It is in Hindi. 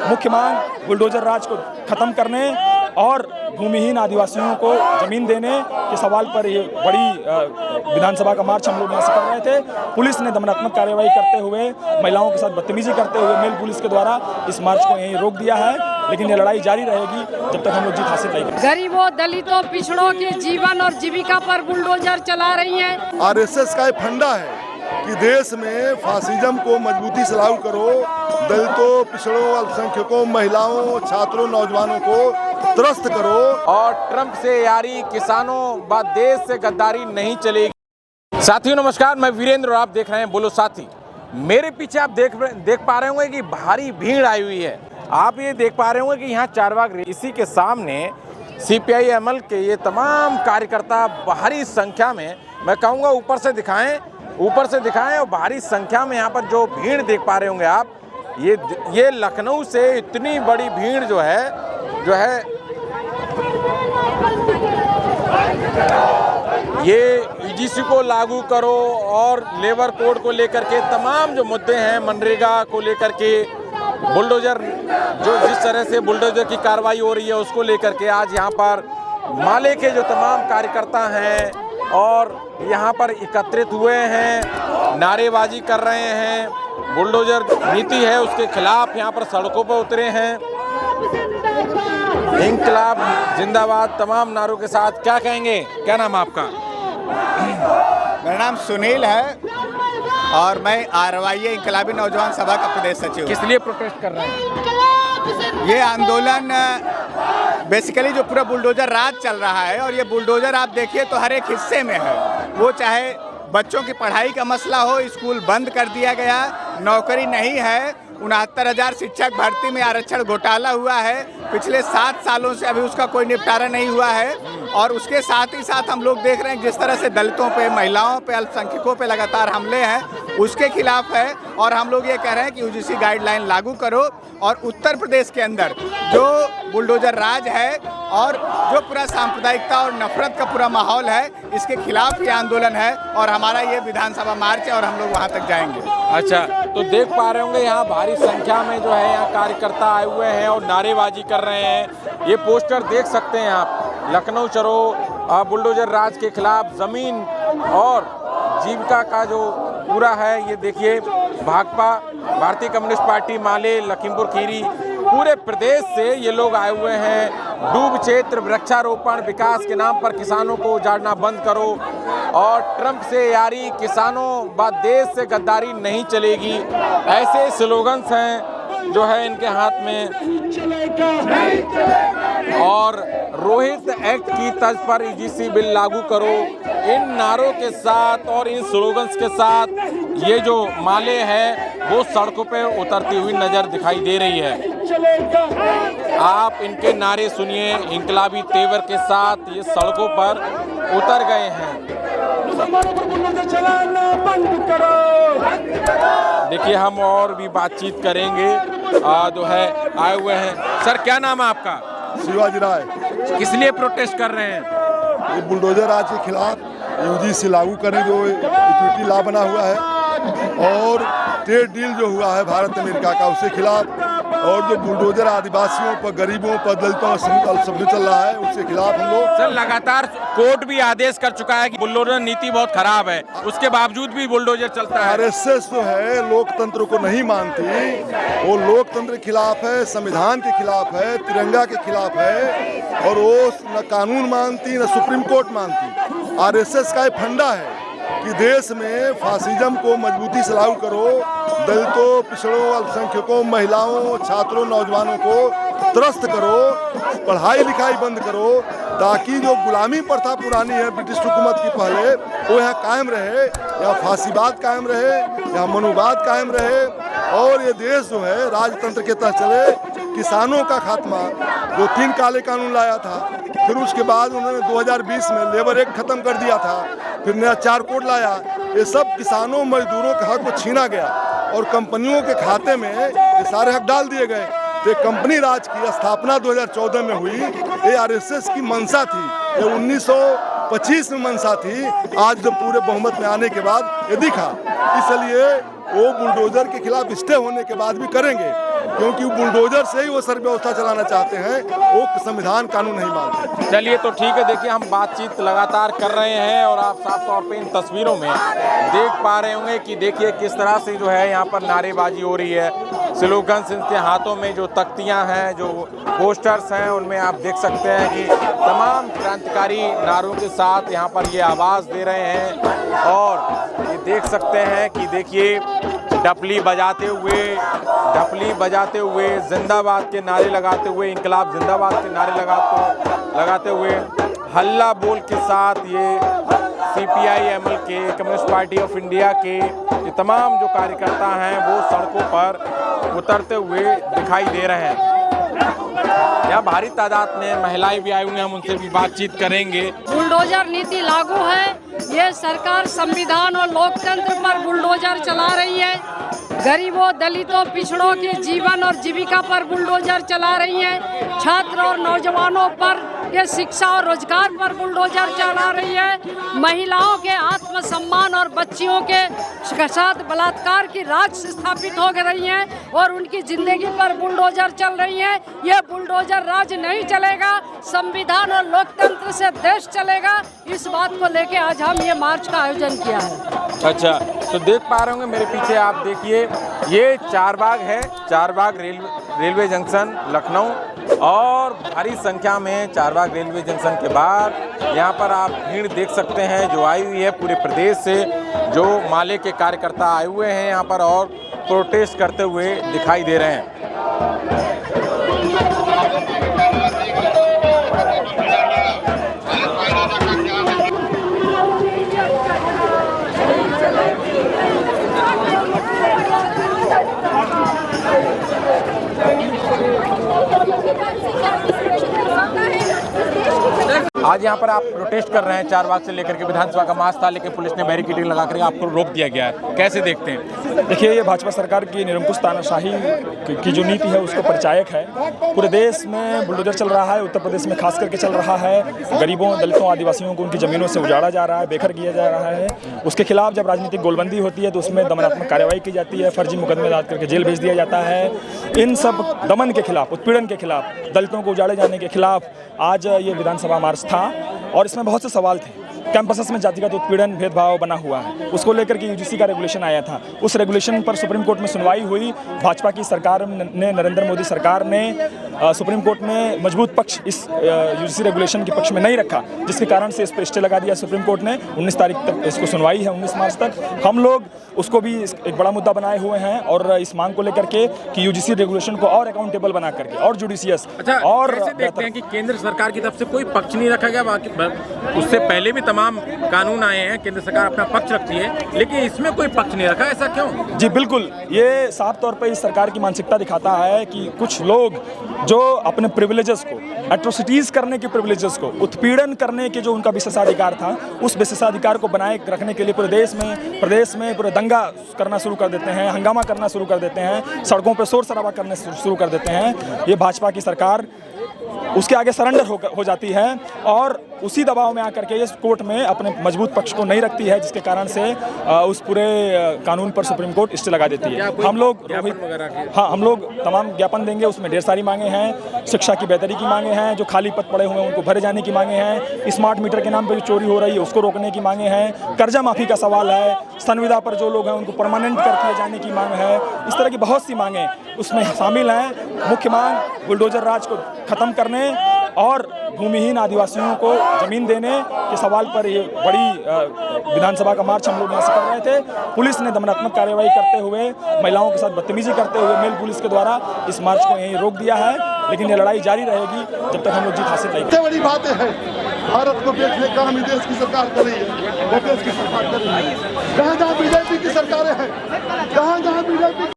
मुख्य मांग बुलडोजर राज को खत्म करने और भूमिहीन आदिवासियों को जमीन देने के सवाल पर ये बड़ी विधानसभा का मार्च हम लोग यहाँ से कर रहे थे। पुलिस ने दमनात्मक कार्रवाई करते हुए, महिलाओं के साथ बदतमीजी करते हुए मेल पुलिस के द्वारा इस मार्च को यहीं रोक दिया है, लेकिन ये लड़ाई जारी रहेगी जब तक हम लोग जीत हासिल नहीं करेंगे। गरीबों, दलितों, पिछड़ों के जीवन और जीविका पर बुलडोजर चला रही है। आरएसएस का फंडा है कि देश में फासिज्म को मजबूती से लागू करो, दलितों, पिछड़ों, अल्पसंख्यकों, महिलाओं, छात्रों, नौजवानों को त्रस्त करो। और ट्रंप से यारी, किसानों व देश से गद्दारी नहीं चलेगी। साथियों नमस्कार, मैं वीरेंद्र और आप देख रहे हैं बोलो साथी। मेरे पीछे आप देख पा रहे होंगे कि भारी भीड़ आई हुई है। आप ये देख पा रहे होंगे कि यहाँ चारबाग, इसी के सामने CPI-ML के ये तमाम कार्यकर्ता भारी संख्या में, मैं कहूँगा ऊपर से दिखाएं और भारी संख्या में यहाँ पर जो भीड़ देख पा रहे होंगे आप, ये लखनऊ से इतनी बड़ी भीड़ जो है ये UGC को लागू करो और लेबर कोड को लेकर के तमाम जो मुद्दे हैं, मनरेगा को लेकर के बुलडोजर, जो जिस तरह से बुलडोजर की कार्रवाई हो रही है उसको लेकर के आज यहाँ पर माले के जो तमाम कार्यकर्ता हैं और यहाँ पर एकत्रित हुए हैं, नारेबाजी कर रहे हैं, बुलडोजर नीति है उसके खिलाफ यहाँ पर सड़कों पर उतरे हैं। इंकलाब जिंदाबाद तमाम नारों के साथ। क्या कहेंगे, क्या नाम आपका? मेरा नाम सुनील है और मैं RYA इंकलाबी नौजवान सभा का प्रदेश सचिव। किस लिए प्रोटेस्ट कर रहे हैं? ये आंदोलन बेसिकली जो पूरा बुलडोजर राज चल रहा है, और ये बुलडोजर आप देखिए तो हर एक हिस्से में है। वो चाहे बच्चों की पढ़ाई का मसला हो, स्कूल बंद कर दिया गया, नौकरी नहीं है, 69,000 शिक्षक भर्ती में आरक्षण घोटाला हुआ है, पिछले 7 सालों से अभी उसका कोई निपटारा नहीं हुआ है। और उसके साथ ही साथ हम लोग देख रहे हैं जिस तरह से दलितों पे, महिलाओं पे, अल्पसंख्यकों पे लगातार हमले हैं, उसके खिलाफ है। और हम लोग ये कह रहे हैं कि UGC गाइडलाइन लागू करो और उत्तर प्रदेश के अंदर जो बुलडोजर राज है और जो पूरा सांप्रदायिकता और नफरत का पूरा माहौल है, इसके खिलाफ ये आंदोलन है और हमारा ये विधानसभा मार्च है और हम लोग वहाँ तक जाएंगे। अच्छा, तो देख पा रहे होंगे यहाँ भारी संख्या में जो है यहाँ कार्यकर्ता आए हुए हैं और नारेबाजी कर रहे हैं। ये पोस्टर देख सकते हैं आप, लखनऊ चलो बुलडोजर राज के खिलाफ, जमीन और जीविका का जो पूरा है, ये देखिए भाकपा, भारतीय कम्युनिस्ट पार्टी, माले, लखीमपुर खीरी, पूरे प्रदेश से ये लोग आए हुए हैं। डूब क्षेत्र, वृक्षारोपण, विकास के नाम पर किसानों को उजाड़ना बंद करो और ट्रंप से यारी, किसानों व देश से गद्दारी नहीं चलेगी, ऐसे स्लोगन्स हैं जो है इनके हाथ में। और रोहित एक्ट की तर्ज पर UGC बिल लागू करो, इन नारों के साथ और इन स्लोगन्स के साथ ये जो माले हैं वो सड़कों पे उतरती हुई नजर दिखाई दे रही है। आप इनके नारे सुनिए, इंकलाबी तेवर के साथ ये सड़कों पर उतर गए हैं। देखिए हम और भी बातचीत करेंगे, जो है आए हुए हैं। सर क्या नाम है आपका? शिवाजी राय। किस लिए प्रोटेस्ट कर रहे हैं? ये बुलडोजर राज के खिलाफ UGC लागू करने जो इक्विटी लॉ बना हुआ है और ट्रेड डील जो हुआ है भारत अमेरिका का, उसके खिलाफ, और जो बुलडोजर आदिवासियों पर, गरीबों पर, दलितों सब चल रहा है, उसके खिलाफ हम लोग। सर लगातार कोर्ट भी आदेश कर चुका है कि बुलडोजर नीति बहुत खराब है, उसके बावजूद भी बुलडोजर चलता है। RSS जो है लोकतंत्र को नहीं मानती, वो लोकतंत्र के खिलाफ है, संविधान के खिलाफ है, तिरंगा के खिलाफ है, और वो न कानून मानती न सुप्रीम कोर्ट मानती। RSS का फंडा है कि देश में फासिज्म को मजबूती से लागू करो, दलितों, पिछड़ों, अल्पसंख्यकों, महिलाओं, छात्रों, नौजवानों को त्रस्त करो, पढ़ाई लिखाई बंद करो, ताकि जो गुलामी प्रथा पुरानी है ब्रिटिश हुकूमत की पहले, वो यहाँ कायम रहे, या फांसीवाद कायम रहे, या मनुवाद कायम रहे, और ये देश जो है राजतंत्र के तहत चले। किसानों का खात्मा, जो 3 काले कानून लाया था, फिर उसके बाद उन्होंने 2020 में लेबर एक्ट खत्म कर दिया था, फिर नया 4 कोड लाया, ये सब किसानों मजदूरों के हक को छीना गया और कंपनियों के खाते में ये सारे हक डाल दिए गए। तो कंपनी राज की स्थापना 2014 में हुई, ये RSS की मंशा थी, ये 1925 में मंशा थी, आज जब पूरे बहुमत में आने के बाद ये दिखा। इसलिए वो बुलडोजर के खिलाफ स्टे होने के बाद भी करेंगे, क्योंकि बुलडोजर से ही वो सर व्यवस्था चलाना चाहते हैं, वो संविधान कानून नहीं मानते। चलिए तो ठीक है, देखिए हम बातचीत लगातार कर रहे हैं और आप साफ तौर पे इन तस्वीरों में देख पा रहे होंगे कि देखिए किस तरह से जो है यहाँ पर नारेबाजी हो रही है। स्लोगन्स इनके हाथों में जो तख्तियाँ हैं, जो पोस्टर्स हैं, उनमें आप देख सकते हैं कि तमाम क्रांतिकारी नारों के साथ यहाँ पर ये आवाज़ दे रहे हैं। और ये देख सकते हैं कि देखिए डपली बजाते हुए जिंदाबाद के नारे लगाते हुए, इंकलाब जिंदाबाद के नारे लगाते हुए हल्ला बोल के साथ ये CPI-ML के, कम्युनिस्ट पार्टी ऑफ इंडिया के ये तमाम जो कार्यकर्ता हैं वो सड़कों पर उतरते हुए दिखाई दे रहे हैं। यहाँ भारी तादाद में महिलाएं भी आई हुई हैं, हम उनसे भी बातचीत करेंगे। बुलडोजर नीति लागू है, ये सरकार संविधान और लोकतंत्र पर बुलडोजर चला रही है। गरीबों, दलितों, पिछड़ों के जीवन और जीविका पर बुलडोजर चला रही है। छात्र और नौजवानों पर के शिक्षा और रोजगार पर बुलडोजर चला रही है। महिलाओं के आत्मसम्मान और बच्चियों के साथ बलात्कार की राज स्थापित हो रही है और उनकी जिंदगी पर बुलडोजर चल रही है। ये बुलडोजर राज नहीं चलेगा, संविधान और लोकतंत्र से देश चलेगा। इस बात को लेके आज हम ये मार्च का आयोजन किया है। अच्छा, तो देख पा रहे होंगे मेरे पीछे, आप देखिए ये चारबाग है, चारबाग रेलवे जंक्शन लखनऊ, और भारी संख्या में चारबाग रेलवे जंक्शन के बाहर यहाँ पर आप भीड़ देख सकते हैं जो आई हुई है पूरे प्रदेश से। जो माले के कार्यकर्ता आए हुए हैं यहाँ पर और प्रोटेस्ट करते हुए दिखाई दे रहे हैं। आज यहाँ पर आप प्रोटेस्ट कर रहे हैं, चारबाग से लेकर के विधानसभा का मार्च था, लेकिन पुलिस ने बैरिकेडिंग लगा कर आपको रोक दिया गया है, कैसे देखते हैं? देखिए, ये भाजपा सरकार की निरंकुश तानाशाही की जो नीति है उसको परिचायक है। पूरे देश में बुलडोजर चल रहा है, उत्तर प्रदेश में खास करके चल रहा है। गरीबों, दलितों, आदिवासियों को उनकी ज़मीनों से उजाड़ा जा रहा है, बेघर किया जा रहा है। उसके खिलाफ जब राजनीतिक गोलबंदी होती है तो उसमें दमनात्मक कार्रवाई की जाती है, फर्जी मुकदमे दायर करके जेल भेज दिया जाता है। इन सब दमन के खिलाफ, उत्पीड़न के खिलाफ, दलितों को उजाड़े जाने के खिलाफ आज ये विधानसभा मार्च था और इसमें बहुत से सवाल थे। कैंपसेस में जातिगत उत्पीड़न, भेदभाव बना हुआ है, उसको लेकर के UGC का रेगुलेशन आया था। उस रेगुलेशन पर सुप्रीम कोर्ट में सुनवाई हुई। भाजपा की सरकार ने, नरेंद्र मोदी सरकार ने सुप्रीम कोर्ट में मजबूत पक्ष इस UGC रेगुलेशन के पक्ष में नहीं रखा, जिसके कारण से इस पर स्टे लगा दिया सुप्रीम कोर्ट ने। 19 तारीख तक इसको सुनवाई है, 19 मार्च तक। हम लोग उसको भी एक बड़ा मुद्दा बनाए हुए हैं और इस मांग को लेकर के कि UGC रेगुलेशन को और अकाउंटेबल बना करके और जुडिशियस और देखते हैं कि केंद्र सरकार की तरफ से कोई पक्ष नहीं रखा गया। बाकी उससे पहले भी तमाम कानून आए हैं, केंद्र सरकार अपना पक्ष रखती है, लेकिन इसमें कोई पक्ष नहीं रखा, ऐसा क्यों? जी बिल्कुल, ये साफ तौर पे इस सरकार की मानसिकता दिखाता है कि कुछ लोग जो अपने प्रिविलेजेस को, एट्रोसिटीज़ करने के प्रिविलेजेस को, उत्पीड़न करने के जो उनका विशेषाधिकार था, उस विशेषाधिकार को बनाए रखने के लिए पूरे प्रदेश में पूरे दंगा करना शुरू कर देते हैं, हंगामा करना शुरू कर देते हैं, सड़कों पर शोर शराबा करने शुरू कर देते हैं। ये भाजपा की सरकार उसके आगे सरेंडर हो जाती है और उसी दबाव में आकर के इस कोर्ट में अपने मजबूत पक्ष को नहीं रखती है, जिसके कारण से उस पूरे कानून पर सुप्रीम कोर्ट स्टे लगा देती है। हम लोग तमाम ज्ञापन देंगे, उसमें ढेर सारी मांगे हैं। शिक्षा की बेहतरी की मांगे हैं, जो खाली पद पड़े हुए हैं उनको भरे जाने की मांगे हैं, स्मार्ट मीटर के नाम पर जो चोरी हो रही है उसको रोकने की मांगे हैं, कर्जा माफी का सवाल है, संविदा पर जो लोग हैं उनको परमानेंट कर दिए जाने की मांग है। इस तरह की बहुत सी मांगें उसमें शामिल हैं। मुख्य मांग बुलडोजर राज को खत्म करने और भूमिहीन आदिवासियों को जमीन देने के सवाल पर ये बड़ी विधानसभा का मार्च हम लोग यहाँ से कर रहे थे। पुलिस ने दमनात्मक कार्रवाई करते हुए, महिलाओं के साथ बदतमीजी करते हुए मेल पुलिस के द्वारा इस मार्च को यहीं रोक दिया है, लेकिन ये लड़ाई जारी रहेगी जब तक हम लोग जीत हासिल नहीं करेंगे। बड़ी बातें हैं, भारत को बेचने का हम देश की सरकार कर रही है, देश की सरकार कर रही है। जहाँ जहाँ BJP की सरकारें हैं, जहाँ जहाँ BJP